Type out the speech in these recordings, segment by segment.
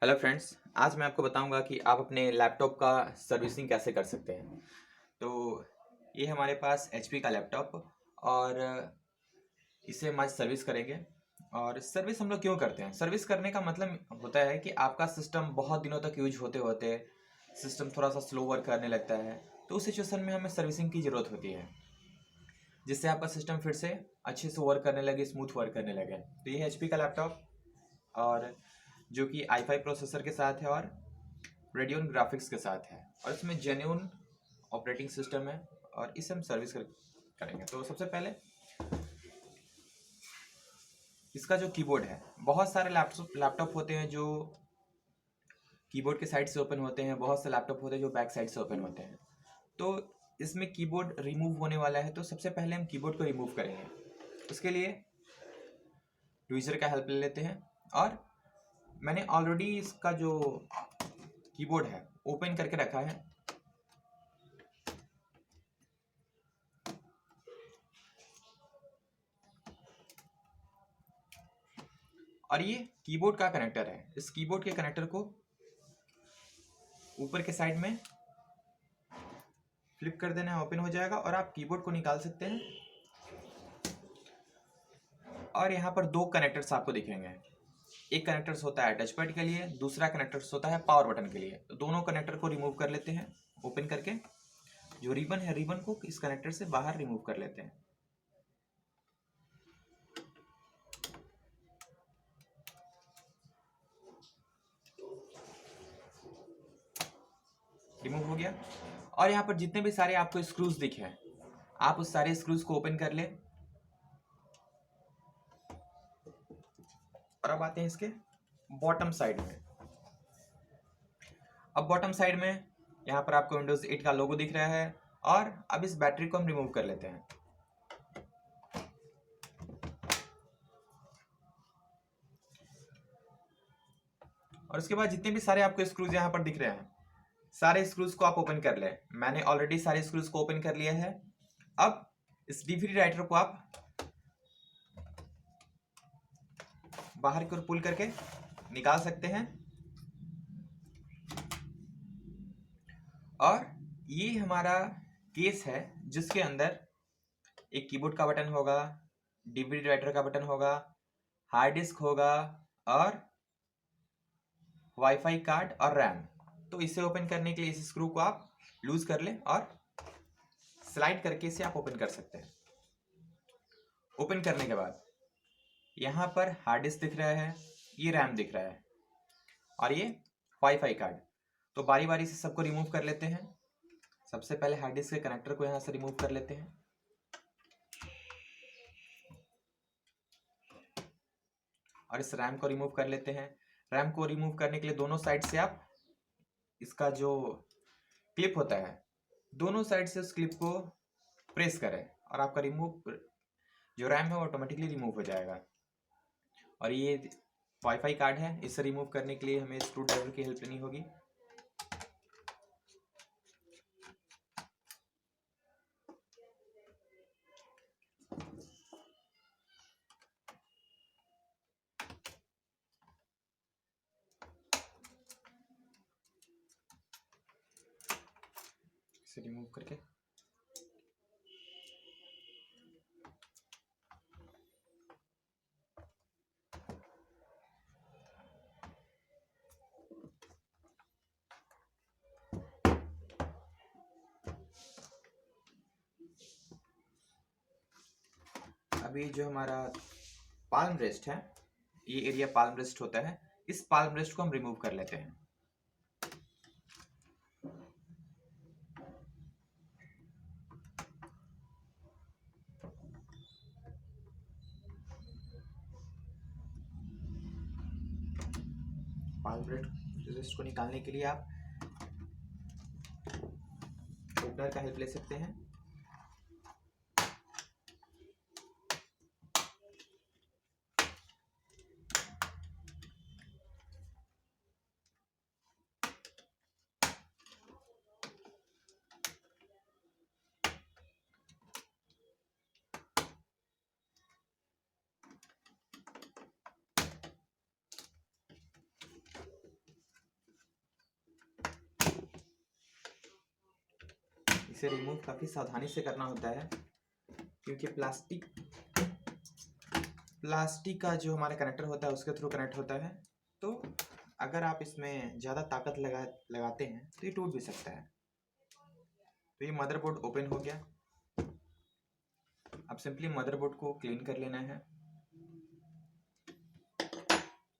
Hello friends, आज मैं आपको बताऊंगा कि आप अपने लैपटॉप का सर्विसिंग कैसे कर सकते हैं। तो ये हमारे पास एचपी का लैपटॉप और इसे हम आज सर्विस करेंगे। और सर्विस हम लोग क्यों करते हैं? सर्विस करने का मतलब होता है कि आपका सिस्टम बहुत दिनों तक यूज होते होते सिस्टम थोड़ा सा स्लो वर्क करने लगता है, तो उस सिचुएशन में हमें सर्विसिंग की ज़रूरत होती है, जिससे आपका सिस्टम फिर से अच्छे से वर्क करने लगे, स्मूथ वर्क करने लगे। तो ये है एचपी का लैपटॉप, और जो कि i5 प्रोसेसर के साथ है और रेडियन ग्राफिक्स के साथ है, और इसमें जेन्यून ऑपरेटिंग सिस्टम है, और इसे हम करेंगे। तो सबसे पहले इसका जो कीबोर्ड है, बहुत सारे लैपटॉप होते हैं जो कीबोर्ड के साइड से ओपन होते हैं, बहुत से लैपटॉप होते हैं जो बैक साइड से ओपन होते हैं। तो इसमें कीबोर्ड रिमूव होने वाला है, तो सबसे पहले हम कीबोर्ड को रिमूव करेंगे। उसके लिए यूजर का हेल्प ले लेते हैं, और मैंने ऑलरेडी इसका जो कीबोर्ड है ओपन करके रखा है। और ये कीबोर्ड का कनेक्टर है। इस कीबोर्ड के कनेक्टर को ऊपर के साइड में फ्लिप कर देना है, ओपन हो जाएगा और आप कीबोर्ड को निकाल सकते हैं। और यहाँ पर दो कनेक्टर्स आपको दिखेंगे। एक कनेक्टर्स होता है टच पैड के लिए, दूसरा कनेक्टर्स होता है पावर बटन के लिए। तो दोनों कनेक्टर को रिमूव कर लेते हैं ओपन करके। जो रिबन है, रिबन को इस कनेक्टर से बाहर रिमूव कर लेते हैं। रिमूव हो गया। और यहाँ पर जितने भी सारे आपको स्क्रूज दिखे हैं, आप उस सारे स्क्रूज को ओपन कर ले। और अब आते हैं इसके बॉटम साइड में। अब बॉटम साइड में यहाँ पर आपको विंडोज 8 का लोगो दिख रहा है, और अब इस बैटरी को हम रिमूव कर लेते हैं। और उसके बाद जितने भी सारे आपको स्क्रूज यहाँ पर दिख रहे हैं, सारे स्क्रूज को आप ओपन कर ले। मैंने ऑलरेडी सारे स्क्रूज को ओपन कर लिया है। अब इस डीवीडी राइटर को आप बाहर की ओर पुल करके निकाल सकते हैं। और ये हमारा केस है, जिसके अंदर एक कीबोर्ड का बटन होगा, डीवीडी राइटर का बटन होगा, हार्ड डिस्क होगा, और वाईफाई कार्ड और रैम। तो इसे ओपन करने के लिए इस स्क्रू को आप लूज कर लें और स्लाइड करके इसे आप ओपन कर सकते हैं। ओपन करने के बाद यहाँ पर हार्ड डिस्क दिख रहा है, ये रैम दिख रहा है, और ये वाईफाई कार्ड। तो बारी बारी से सबको रिमूव कर लेते हैं। सबसे पहले हार्ड डिस्क के कनेक्टर को यहाँ से रिमूव कर लेते हैं। और इस रैम को रिमूव कर लेते हैं। रैम को रिमूव करने के लिए दोनों साइड से आप इसका जो क्लिप होता है, दोनों साइड से उस क्लिप को प्रेस करें, और आपका जो रैम है वो ऑटोमेटिकली रिमूव हो जाएगा। और ये वाईफाई कार्ड है, इसे रिमूव करने के लिए हमें स्क्रू ड्राइवर की हेल्प लेनी होगी। इसे रिमूव करके अभी जो हमारा पाल्म रेस्ट है, ये एरिया पाल्म रेस्ट होता है, इस पाल्म रेस्ट को हम रिमूव कर लेते हैं। पाल्म रेस्ट को निकालने के लिए आप ओपनर का हेल्प ले सकते हैं। इसे रिमूव काफ़ी सावधानी से करना होता है, क्योंकि प्लास्टिक का जो हमारा कनेक्टर होता है उसके थ्रू कनेक्ट होता है। तो अगर आप इसमें ज़्यादा ताकत लगाते हैं तो ये टूट भी सकता है। तो ये मदरबोर्ड ओपन हो गया। अब सिंपली मदरबोर्ड को क्लीन कर लेना है।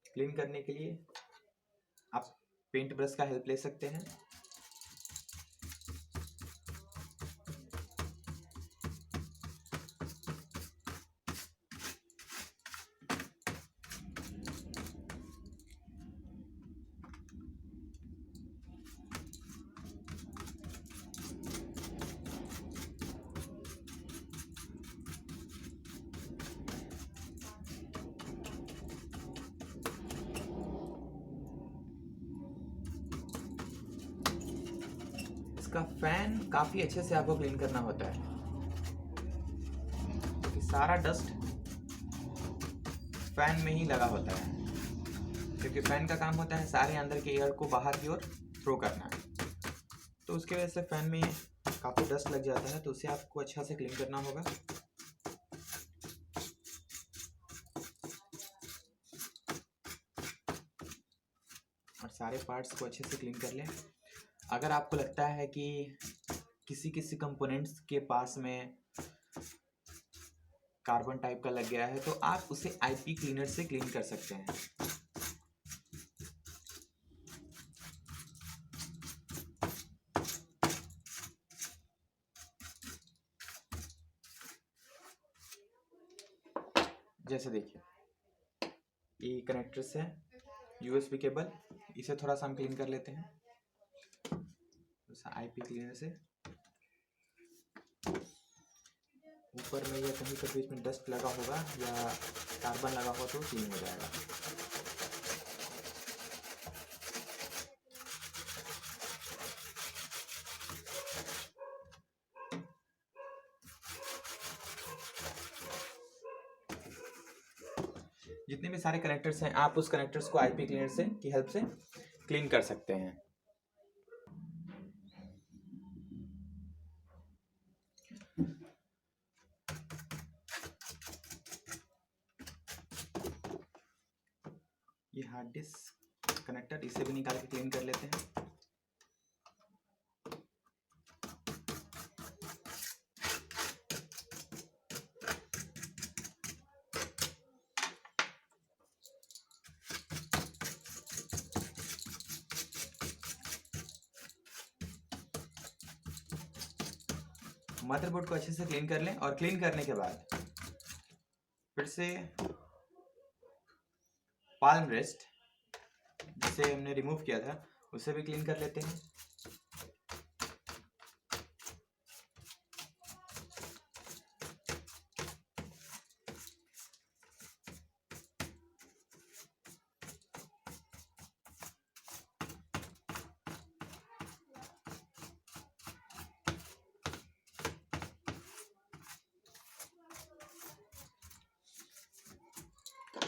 क्लीन करने के लिए आप पेंट ब्रश का हेल्प ले सकते हैं। इसका फैन काफ़ी अच्छे से आपको क्लीन करना होता है, क्योंकि सारा डस्ट फैन में ही लगा होता है। क्योंकि फैन का काम होता है सारे अंदर के एयर को बाहर की ओर थ्रो करना है, तो उसके वजह से फैन में काफ़ी डस्ट लग जाता है। तो उसे आपको अच्छा से क्लीन करना होगा। और सारे पार्ट्स को अच्छे से क्लीन कर लें। अगर आपको लगता है कि किसी कंपोनेंट्स के पास में कार्बन टाइप का लग गया है, तो आप उसे आईपी क्लीनर से क्लीन कर सकते हैं। जैसे देखिए, ये कनेक्टर्स है, यूएसबी केबल, इसे थोड़ा सा हम क्लीन कर लेते हैं आईपी क्लीनर से। ऊपर में या कहीं पर बीच में डस्ट लगा होगा या कार्बन लगा हो तो क्लीन हो जाएगा। जितने भी सारे कनेक्टर्स हैं, आप उस कनेक्टर्स को आईपी क्लीनर से की हेल्प से क्लीन कर सकते हैं। ये हार्ड डिस्क कनेक्टर, इसे भी निकाल के क्लीन कर लेते हैं। मदरबोर्ड को अच्छे से क्लीन कर लें, और क्लीन करने के बाद फिर से पाल्म रेस्ट जिसे हमने रिमूव किया था उसे भी क्लीन कर लेते हैं।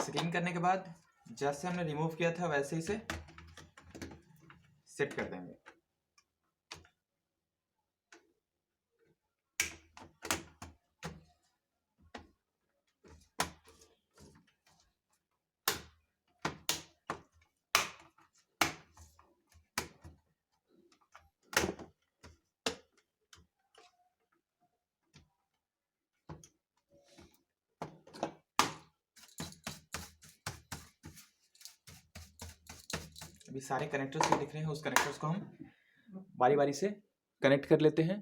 क्लीन करने के बाद जैसे हमने रिमूव किया था वैसे ही से सेट कर देंगे। अभी सारे कनेक्टर्स जो दिख रहे हैं उस कनेक्टर्स को हम बारी बारी से कनेक्ट कर लेते हैं।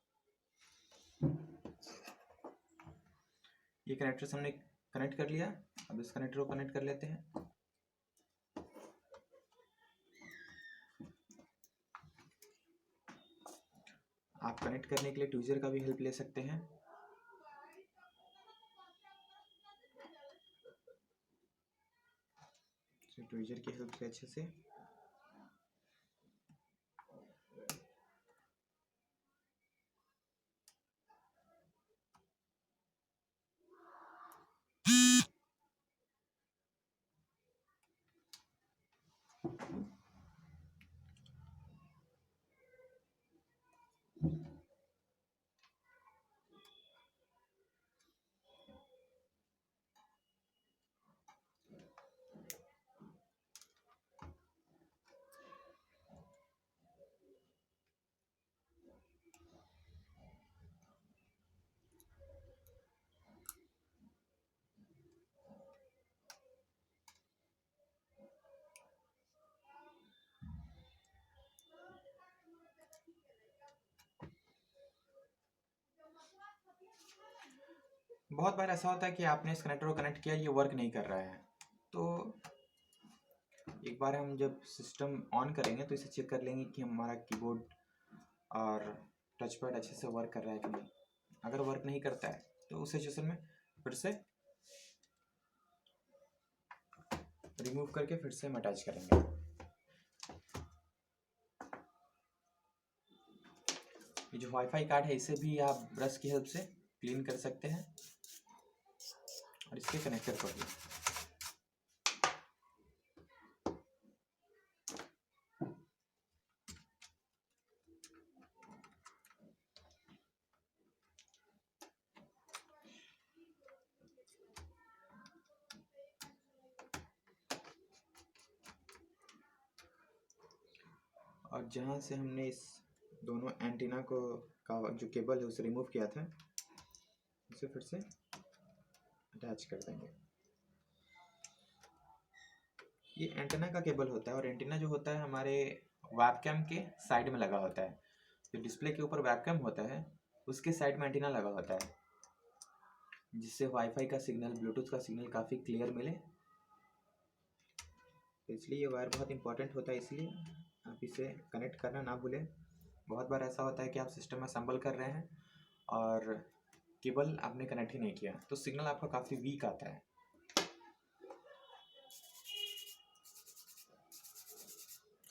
ये कनेक्टर्स हमने कनेक्ट कर लिया। अब इस कनेक्टर को कनेक्ट कर लेते हैं। आप कनेक्ट करने के लिए ट्वीजर का भी हेल्प ले सकते हैं। ट्वीजर की हेल्प से अच्छे से बहुत बार ऐसा होता है कि आपने इस कनेक्टर को कनेक्ट किया, ये वर्क नहीं कर रहा है। तो एक बार हम जब सिस्टम ऑन करेंगे तो इसे चेक कर लेंगे कि हमारा कीबोर्ड और टच पैड अच्छे से वर्क कर रहा है कि नहीं। अगर वर्क नहीं करता है तो उस सिचुएशन में फिर से रिमूव करके फिर से हम अटैच करेंगे। ये जो वाईफाई कार्ड है इसे भी आप ब्रश की हेल्प से क्लीन कर सकते हैं और इसके कनेक्टर को भी। और जहाँ से हमने इस दोनों एंटीना को का जो केबल है उसे रिमूव किया था, उसे फिर से अटैच कर देंगे। ये एंटीना का केबल होता है और एंटीना जो होता है हमारे वेबकैम के साइड में लगा होता है। जो डिस्प्ले के ऊपर वेबकैम होता है उसके साइड में एंटीना लगा होता है, जिससे वाईफाई का सिग्नल, ब्लूटूथ का सिग्नल काफ़ी क्लियर मिले। तो इसलिए ये वायर बहुत इंपॉर्टेंट होता है, इसलिए आप इसे कनेक्ट करना ना भूलें। बहुत बार ऐसा होता है कि आप सिस्टम में असेंबल कर रहे हैं और केबल आपने कनेक्ट ही नहीं किया, तो सिग्नल आपका काफ़ी वीक आता है।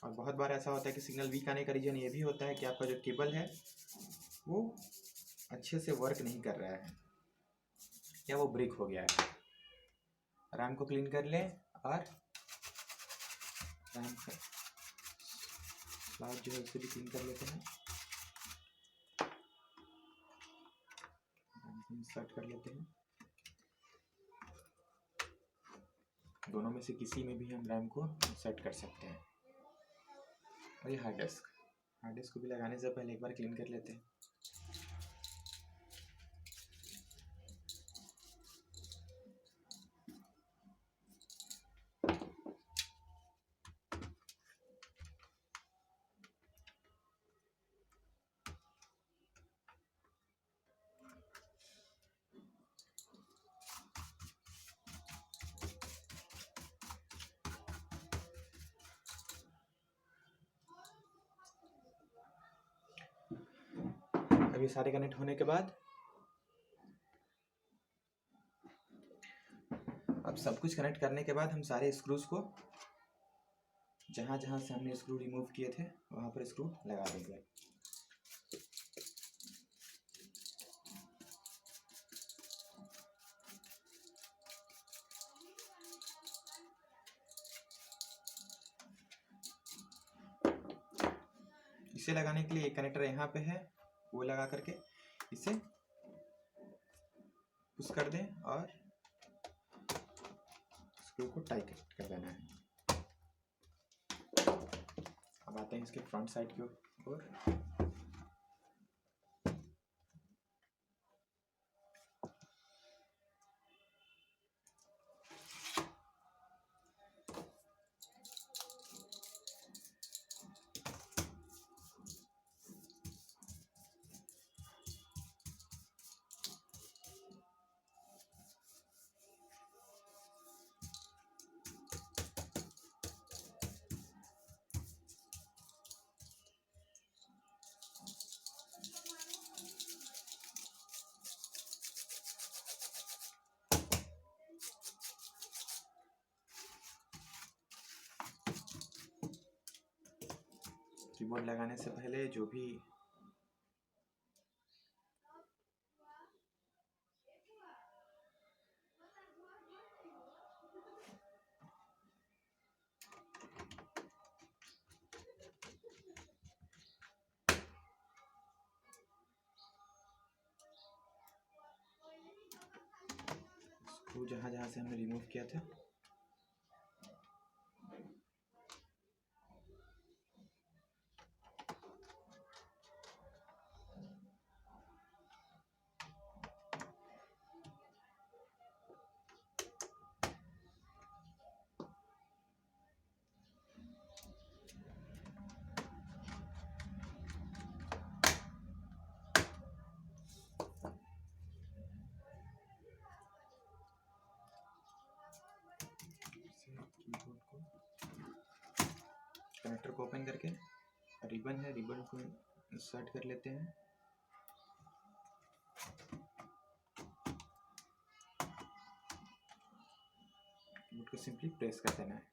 और बहुत बार ऐसा होता है कि सिग्नल वीक आने का रीज़न ये भी होता है कि आपका जो केबल है वो अच्छे से वर्क नहीं कर रहा है या वो ब्रेक हो गया है। रैम को क्लीन कर लें और रैम का स्लॉट जो है उसे भी क्लीन कर लेते हैं। रैम को इंसर्ट कर लेते हैं। दोनों में से किसी में भी हम रैम को इंसर्ट कर सकते हैं। और ये हार्ड डिस्क को भी लगाने से पहले एक बार क्लीन कर लेते हैं। अभी सारे कनेक्ट होने के बाद अब सब कुछ कनेक्ट करने के बाद हम सारे स्क्रूज को जहाँ जहाँ से हमने स्क्रू रिमूव किए थे वहाँ पर स्क्रू लगा देंगे। इसे लगाने के लिए एक कनेक्टर यहाँ पे है, वो लगा करके इसे पुश कर दें और स्क्रू को टाइट कर देना है। अब आते हैं इसके फ्रंट साइड की ओर। कीबोर्ड लगाने से पहले जो भी स्क्रू जहाँ जहाँ से हमने रिमूव किया था कनेक्टर को ओपन करके रिबन है, रिबन को इंसर्ट कर लेते हैं। कीबोर्ड को सिंपली प्रेस कर देना है।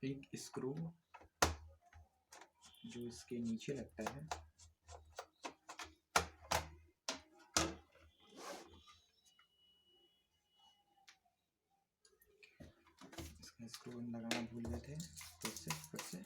एक स्क्रू जो इसके नीचे लगता है, इसका स्क्रू लगाना भूल गए थे, फिर से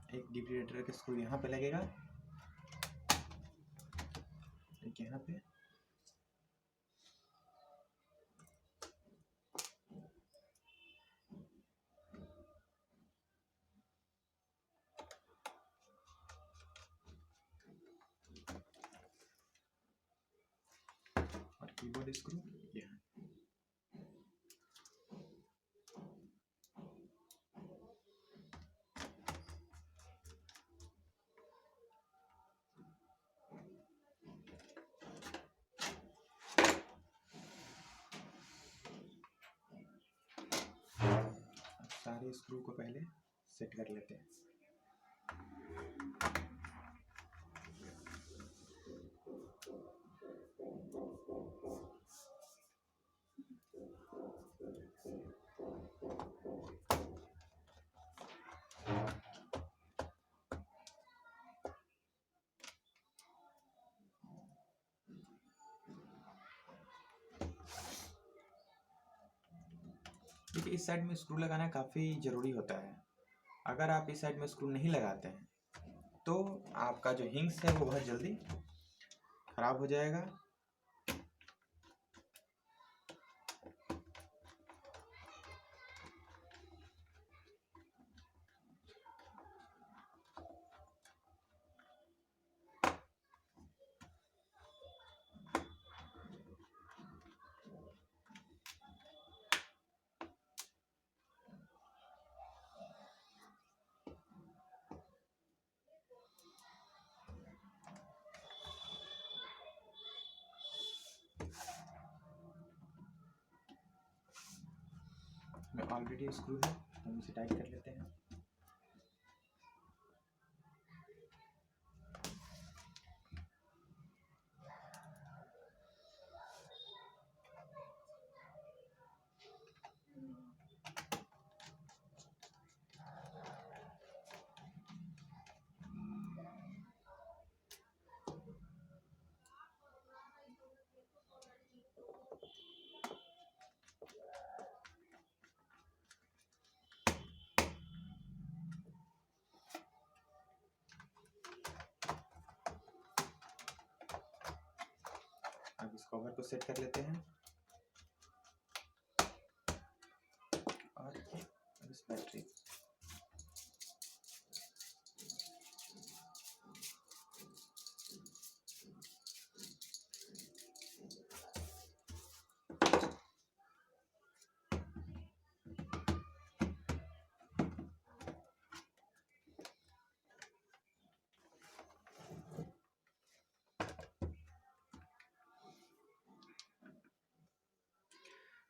एक डिफिब्रिलेटर का स्क्रू यहाँ पे लगेगा, एक यहाँ पे, और कीबोर्ड स्क्रू यहाँ। सारे स्क्रू को पहले सेट कर लेते हैं। देखिए, इस साइड में स्क्रू लगाना काफ़ी ज़रूरी होता है। अगर आप इस साइड में स्क्रू नहीं लगाते हैं तो आपका जो हिंग्स है वो बहुत जल्दी ख़राब हो जाएगा। में ऑलरेडी स्क्रू है, हम इसे टाइट कर लेते हैं। अब इस कवर को सेट कर लेते हैं और इस बैटरी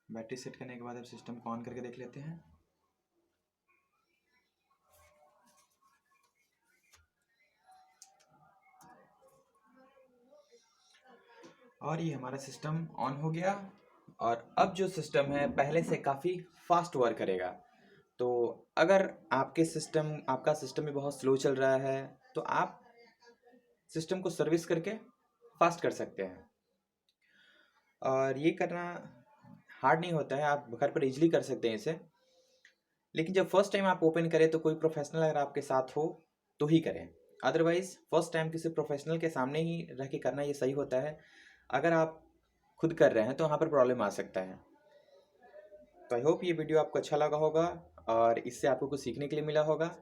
बैटरी सेट करने के बाद अब सिस्टम को ऑन करके देख लेते हैं। और ये हमारा सिस्टम ऑन हो गया और अब जो सिस्टम है पहले से काफ़ी फास्ट वर्क करेगा। तो अगर आपका सिस्टम भी बहुत स्लो चल रहा है तो आप सिस्टम को सर्विस करके फास्ट कर सकते हैं। और ये करना हार्ड नहीं होता है, आप घर पर इजीली कर सकते हैं इसे। लेकिन जब फर्स्ट टाइम आप ओपन करें तो कोई प्रोफेशनल अगर आपके साथ हो तो ही करें, अदरवाइज फर्स्ट टाइम किसी प्रोफेशनल के सामने ही रह के करना ये सही होता है। अगर आप खुद कर रहे हैं तो वहाँ पर प्रॉब्लम आ सकता है। तो आई होप ये वीडियो आपको अच्छा लगा होगा और इससे आपको कुछ सीखने के लिए मिला होगा।